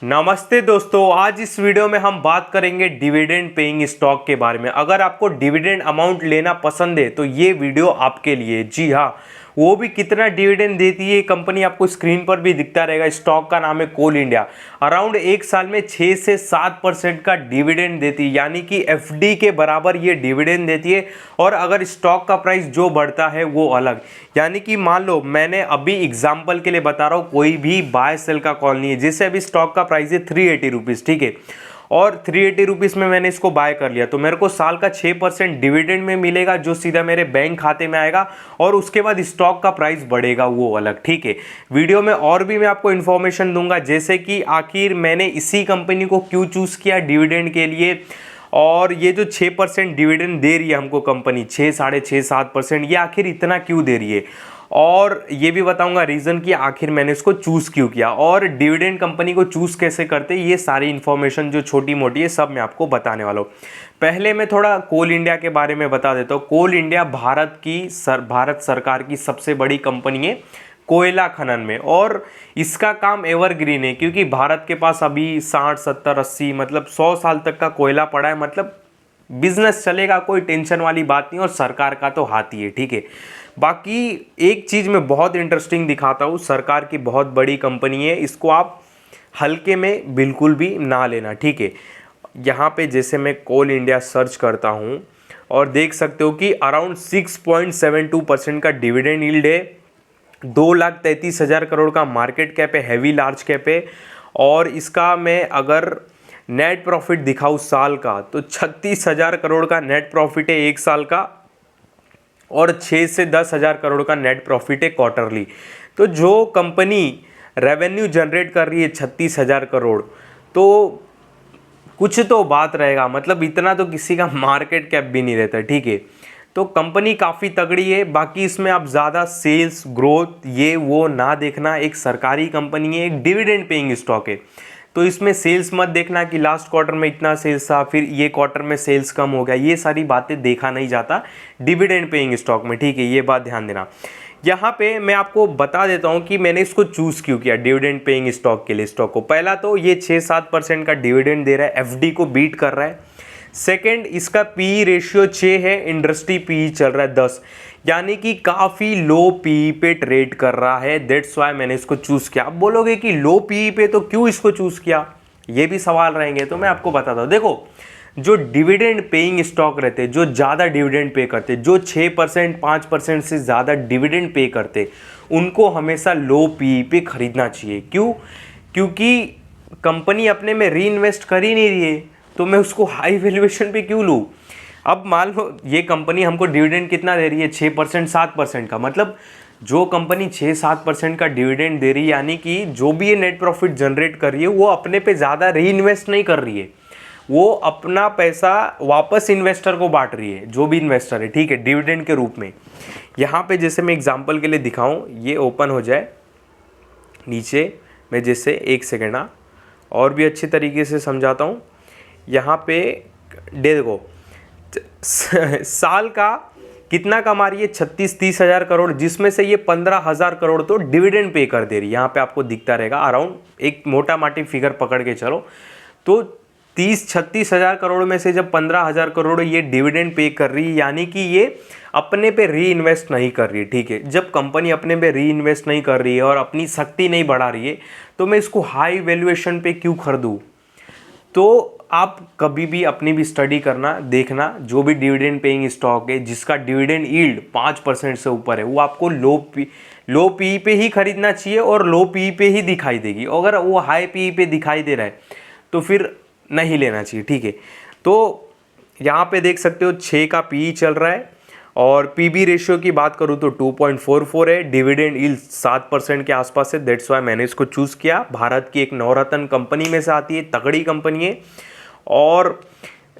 नमस्ते दोस्तों, आज इस वीडियो में हम बात करेंगे डिविडेंड पेइंग स्टॉक के बारे में। अगर आपको डिविडेंड अमाउंट लेना पसंद है तो ये वीडियो आपके लिए। जी हाँ, वो भी कितना डिविडेंड देती है कंपनी आपको स्क्रीन पर भी दिखता रहेगा। स्टॉक का नाम है कोल इंडिया। अराउंड एक साल में 6 से 7% का डिविडेंड देती है, यानी कि एफडी के बराबर ये डिविडेंड देती है। और अगर स्टॉक का प्राइस जो बढ़ता है वो अलग, यानी कि मान लो मैंने अभी एग्जांपल के लिए बता रहा हूँ, कोई भी बाय सेल का कॉल नहीं है। जैसे अभी स्टॉक का प्राइस है 380 रुपीज़, ठीक है, और 380 रुपीज़ में मैंने इसको बाय कर लिया तो मेरे को साल का 6% डिविडेंड में मिलेगा, जो सीधा मेरे बैंक खाते में आएगा। और उसके बाद स्टॉक का प्राइस बढ़ेगा वो अलग, ठीक है। वीडियो में और भी मैं आपको इन्फॉर्मेशन दूंगा, जैसे कि आखिर मैंने इसी कंपनी को क्यों चूज़ किया डिविडेंड के लिए, और ये जो 6% डिविडेंड दे रही है हमको कंपनी, 6, 6.5, 7%, ये आखिर इतना क्यों दे रही है। और ये भी बताऊंगा रीज़न कि आखिर मैंने इसको चूज़ क्यों किया, और डिविडेंड कंपनी को चूज़ कैसे करते, ये सारी इन्फॉर्मेशन जो छोटी मोटी है सब मैं आपको बताने वाला हूँ। पहले मैं थोड़ा कोल इंडिया के बारे में बता देता हूँ। कोल इंडिया भारत सरकार की सबसे बड़ी कंपनी है कोयला खनन में, और इसका काम एवरग्रीन है, क्योंकि भारत के पास अभी 60, 70, 80 मतलब 100 साल तक का कोयला पड़ा है। मतलब बिजनेस चलेगा, कोई टेंशन वाली बात नहीं, और सरकार का तो हाथ ही है, ठीक है। बाकी एक चीज़ मैं बहुत इंटरेस्टिंग दिखाता हूँ, सरकार की बहुत बड़ी कंपनी है, इसको आप हल्के में बिल्कुल भी ना लेना, ठीक है। यहाँ पे जैसे मैं कोल इंडिया सर्च करता हूँ और देख सकते हो कि अराउंड 6.72% का डिविडेंड यील्ड है, 2,33,000 करोड़ का मार्केट कैप है, हैवी लार्ज कैप है। और इसका मैं अगर नेट प्रॉफिट दिखाऊँ साल का तो 36,000 करोड़ का नेट प्रॉफिट है एक साल का, और 6 से 10,000 करोड़ का नेट प्रॉफिट है क्वार्टरली। तो जो कंपनी रेवेन्यू जनरेट कर रही है 36,000 करोड़, तो कुछ तो बात रहेगा, मतलब इतना तो किसी का मार्केट कैप भी नहीं रहता, ठीक है। तो कंपनी काफ़ी तगड़ी है। बाकी इसमें आप ज़्यादा सेल्स ग्रोथ ये वो ना देखना, एक सरकारी कंपनी है, एक डिविडेंड पेइंग स्टॉक है, तो इसमें सेल्स मत देखना कि लास्ट क्वार्टर में इतना सेल्स था, फिर ये क्वार्टर में सेल्स कम हो गया, ये सारी बातें देखा नहीं जाता डिविडेंड पेइंग स्टॉक में, ठीक है, ये बात ध्यान देना। यहाँ पे मैं आपको बता देता हूँ कि मैंने इसको चूज़ क्यों किया डिविडेंड पेइंग स्टॉक के लिए। स्टॉक को पहला तो ये 6-7% का डिविडेंड दे रहा है, एफडी को बीट कर रहा है। सेकेंड, इसका पी रेशियो 6 है, इंडस्ट्री पी चल रहा है 10, यानी कि काफ़ी लो पी पे ट्रेड कर रहा है। दैट्स वाई मैंने इसको चूज़ किया। आप बोलोगे कि लो पी पे तो क्यों इसको चूज़ किया, ये भी सवाल रहेंगे, तो मैं आपको बताता हूँ। देखो, जो डिविडेंड पेइंग स्टॉक रहते, जो ज़्यादा डिविडेंड पे करते, जो 6%, 5% से ज़्यादा डिविडेंड पे करते, उनको हमेशा लो पी पे खरीदना चाहिए। क्यों? क्योंकि कंपनी अपने में री इन्वेस्ट कर ही नहीं रही है, तो मैं उसको हाई वैल्यूएशन पे क्यों लूँ। अब मान लो ये कंपनी हमको डिविडेंड कितना दे रही है, 6%, 7% का, मतलब जो कंपनी 6-7% का डिविडेंड दे रही है, यानी कि जो भी ये नेट प्रॉफिट जनरेट कर रही है वो अपने पे ज़्यादा री इन्वेस्ट नहीं कर रही है, वो अपना पैसा वापस इन्वेस्टर को बांट रही है, जो भी इन्वेस्टर है, ठीक है, डिविडेंड के रूप में। यहाँ पे जैसे मैं एग्जांपल के लिए दिखाऊं, ये ओपन हो जाए नीचे, मैं जैसे एक सेकेंड और भी अच्छी तरीके से समझाता हूँ। यहाँ पे देखो साल का कितना कमा रही है, 36-30 हज़ार करोड़, जिसमें से ये 15,000 करोड़ तो डिविडेंड पे कर दे रही है। यहाँ पे आपको दिखता रहेगा, अराउंड एक मोटा माटी फिगर पकड़ के चलो, तो 30-36 हज़ार करोड़ में से जब 15,000 करोड़ ये डिविडेंड पे कर रही है, यानी कि ये अपने पे री इन्वेस्ट नहीं कर रही है, ठीक है। जब कंपनी अपने पे री इन्वेस्ट नहीं कर रही है और अपनी शक्ति नहीं बढ़ा रही है, तो मैं इसको हाई वैल्यूएशन पे क्यों खरीदूँ। तो आप कभी भी अपनी भी स्टडी करना, देखना, जो भी डिविडेंड पेइंग स्टॉक है जिसका डिविडेंड यील्ड 5% से ऊपर है, वो आपको लो पी पे ही खरीदना चाहिए, और लो पी पे ही दिखाई देगी। अगर वो हाई पी पे दिखाई दे रहा है तो फिर नहीं लेना चाहिए, ठीक है। तो यहाँ पे देख सकते हो 6 का पी चल रहा है, और पीबी रेशियो की बात करूँ तो 2.44 है, डिविडेंड यील्ड 7% के आसपास है। दैट्स वाई मैंने इसको चूज़ किया। भारत की एक नवरत्न कंपनी में से आती है, तगड़ी कंपनी है। और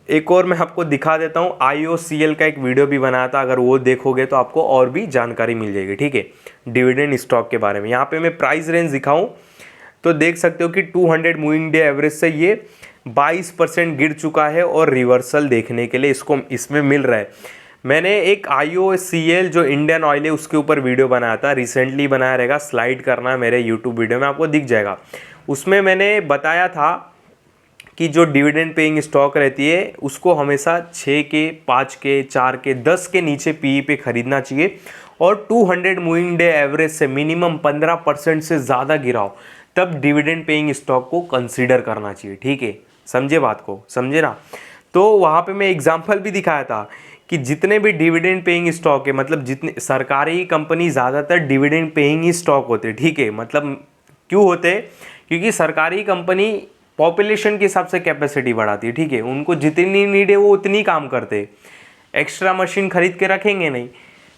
एक और मैं आपको दिखा देता हूँ, IOCL का एक वीडियो भी बनाया था, अगर वो देखोगे तो आपको और भी जानकारी मिल जाएगी, ठीक है, डिविडेंड स्टॉक के बारे में। यहाँ पे मैं प्राइस रेंज दिखाऊँ तो देख सकते हो कि 200 मूविंग डे एवरेज से ये 22% गिर चुका है, और रिवर्सल देखने के लिए इसको इसमें मिल रहा है। मैंने एक IOCL जो इंडियन ऑयल है उसके ऊपर वीडियो बनाया था, रिसेंटली बनाया रहेगा, स्लाइड करना मेरे यूट्यूब वीडियो में आपको दिख जाएगा। उसमें मैंने बताया था कि जो डिविडेंड पेइंग स्टॉक रहती है उसको हमेशा 6 के, 5 के, 4 के, 10 के नीचे पीई पे खरीदना चाहिए और 200 मूविंग डे एवरेज से मिनिमम 15% से ज़्यादा गिराओ तब डिविडेंड पेइंग स्टॉक को कंसीडर करना चाहिए। ठीक है, समझे बात को, समझे ना। तो वहाँ पे मैं एग्जांपल भी दिखाया था कि जितने भी डिविडेंड पेइंग स्टॉक है, मतलब जितने सरकारी कंपनी ज़्यादातर डिविडेंड पेइंग ही स्टॉक होते हैं। ठीक है, मतलब क्यों होते हैं? क्योंकि सरकारी कंपनी पॉपुलेशन के हिसाब से कैपेसिटी बढ़ाती है। ठीक है, उनको जितनी नीड है वो उतनी काम करते हैं, एक्स्ट्रा मशीन खरीद के रखेंगे नहीं,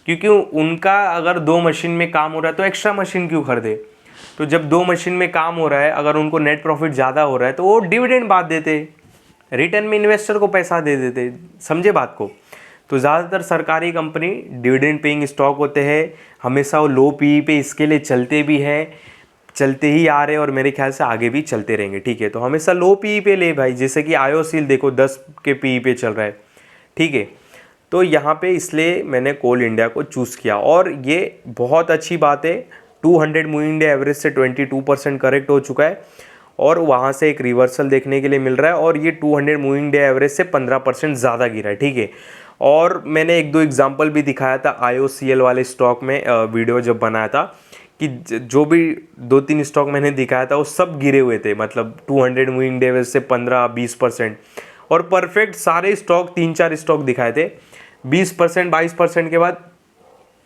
क्योंकि उनका अगर 2 मशीन में काम हो रहा है तो एक्स्ट्रा मशीन क्यों खरीदे। तो जब 2 मशीन में काम हो रहा है, अगर उनको नेट प्रॉफिट ज़्यादा हो रहा है तो वो डिविडेंड बात देते, रिटर्न में इन्वेस्टर को पैसा दे देते। समझे बात को। तो ज़्यादातर सरकारी कंपनी डिविडेंड पेइंग स्टॉक होते हैं, हमेशा वो लो पीई पे इसके लिए चलते भी हैं, चलते ही आ रहे और मेरे ख्याल से आगे भी चलते रहेंगे। ठीक है, तो हमेशा लो पीई पे ले भाई, जैसे कि आयोसील देखो 10 के पीई पे चल रहा है। ठीक है, तो यहाँ पे इसलिए मैंने कोल इंडिया को चूज़ किया और ये बहुत अच्छी बात है। 200 मूविंग डे एवरेज से 22% करेक्ट हो चुका है और वहाँ से एक रिवर्सल देखने के लिए मिल रहा है और ये 200 मूविंग डे एवरेज से 15% ज़्यादा गिरा है। ठीक है, और मैंने 1-2 एग्जांपल भी दिखाया था IOCL वाले स्टॉक में, वीडियो जब बनाया था कि जो भी 2-3 स्टॉक मैंने दिखाया था वो सब गिरे हुए थे, मतलब 200 मूविंग डे एवरेज से 15-20%, और परफेक्ट सारे स्टॉक 3-4 स्टॉक दिखाए थे 20% 22% के बाद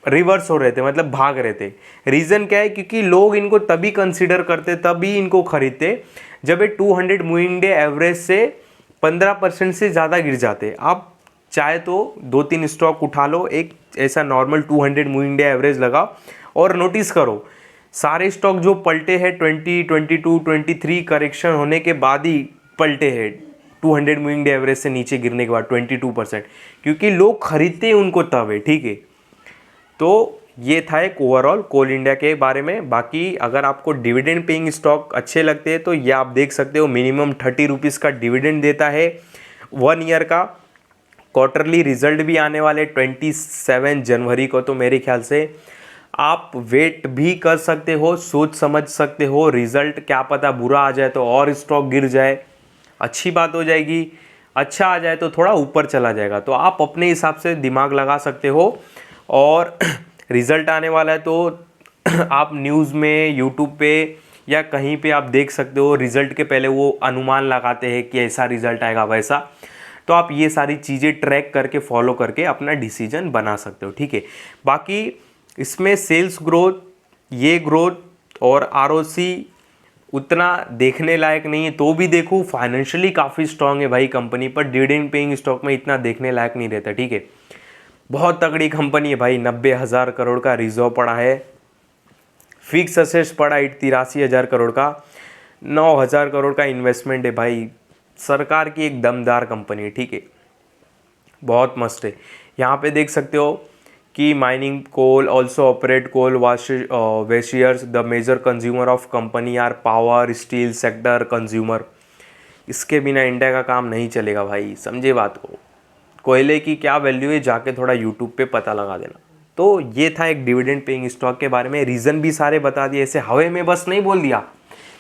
रिवर्स हो रहे थे, मतलब भाग रहे थे। रीज़न क्या है? क्योंकि लोग इनको तभी कंसीडर करते, तभी इनको खरीदते जब ये 200 मूविंग डे एवरेज से 15% से ज़्यादा गिर जाते। आप चाहे तो 2-3 स्टॉक उठा लो, एक ऐसा नॉर्मल 200 मूविंग डे एवरेज लगाओ और नोटिस करो सारे स्टॉक जो पलटे हैं 20, 22, 23 करेक्शन होने के बाद ही पलटे हैं 200 मूविंग डे एवरेज से नीचे गिरने के बाद 22%, क्योंकि लोग खरीदते हैं उनको तब है। ठीक है, तो ये था एक ओवरऑल कोल इंडिया के बारे में। बाकी अगर आपको डिविडेंड पेइंग स्टॉक अच्छे लगते हैं तो ये आप देख सकते हो, मिनिमम 30 रुपीज़ का डिविडेंड देता है 1 ईयर का। क्वार्टरली रिजल्ट भी आने वाले 27 जनवरी को, तो मेरे ख्याल से आप वेट भी कर सकते हो, सोच समझ सकते हो। रिजल्ट क्या पता बुरा आ जाए तो और स्टॉक गिर जाए, अच्छी बात हो जाएगी, अच्छा आ जाए तो थोड़ा ऊपर चला जाएगा। तो आप अपने हिसाब से दिमाग लगा सकते हो। और रिज़ल्ट आने वाला है तो आप न्यूज़ में, यूट्यूब पे या कहीं पे आप देख सकते हो, रिज़ल्ट के पहले वो अनुमान लगाते हैं कि ऐसा रिज़ल्ट आएगा वैसा। तो आप ये सारी चीज़ें ट्रैक करके, फॉलो करके अपना डिसीजन बना सकते हो। ठीक है, बाकी इसमें सेल्स ग्रोथ, ये ग्रोथ और ROC उतना देखने लायक नहीं है, तो भी देखो फाइनेंशियली काफ़ी स्ट्रांग है भाई कंपनी, पर डिविडेंड पेइंग स्टॉक में इतना देखने लायक नहीं रहता। ठीक है, बहुत तगड़ी कंपनी है भाई, 90,000 करोड़ का रिजर्व पड़ा है, फिक्स असेट्स पड़ा 83,000 करोड़ का, 9,000 करोड़ का इन्वेस्टमेंट है भाई। सरकार की एक दमदार कंपनी है। ठीक है, बहुत मस्त है। यहाँ पे देख सकते हो कि mining coal also operate coal washeries, the major consumer of company are power, steel sector consumer. इसके बिना इंडिया का काम नहीं चलेगा भाई, समझे बात को। कोयले की क्या वैल्यू है जाके थोड़ा यूट्यूब पे पता लगा देना। तो ये था एक डिविडेंड पेइंग स्टॉक के बारे में। रीज़न भी सारे बता दिए, ऐसे हवे में बस नहीं बोल दिया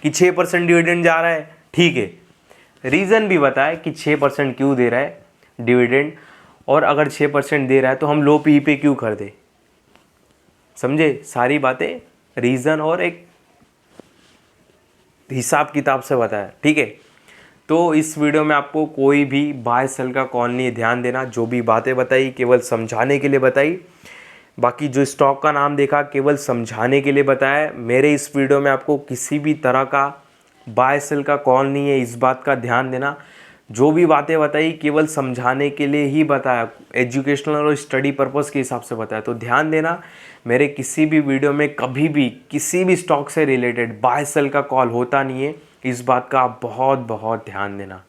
कि 6% डिविडेंड जा रहा है। ठीक है, रीज़न भी बताया कि 6% क्यों दे रहा है डिविडेंड, और अगर 6% दे रहा है तो हम लो पी पे क्यों कर दे। समझे सारी बातें, रीज़न और एक हिसाब किताब से बताया। ठीक है, तो इस वीडियो में आपको कोई भी बाय सेल का कॉल नहीं है, ध्यान देना। जो भी बातें बताई केवल समझाने के लिए बताई, बाकी जो स्टॉक का नाम देखा केवल समझाने के लिए बताया। मेरे इस वीडियो में आपको किसी भी तरह का बाय सेल का कॉल नहीं है, इस बात का ध्यान देना। जो भी बातें बताई केवल समझाने के लिए ही बताया, एजुकेशनल और स्टडी पर्पज़ के हिसाब से बताया। तो ध्यान देना, मेरे किसी भी वीडियो में कभी भी किसी भी स्टॉक से रिलेटेड बाय सेल का कॉल होता नहीं है, इस बात का आप बहुत बहुत ध्यान देना।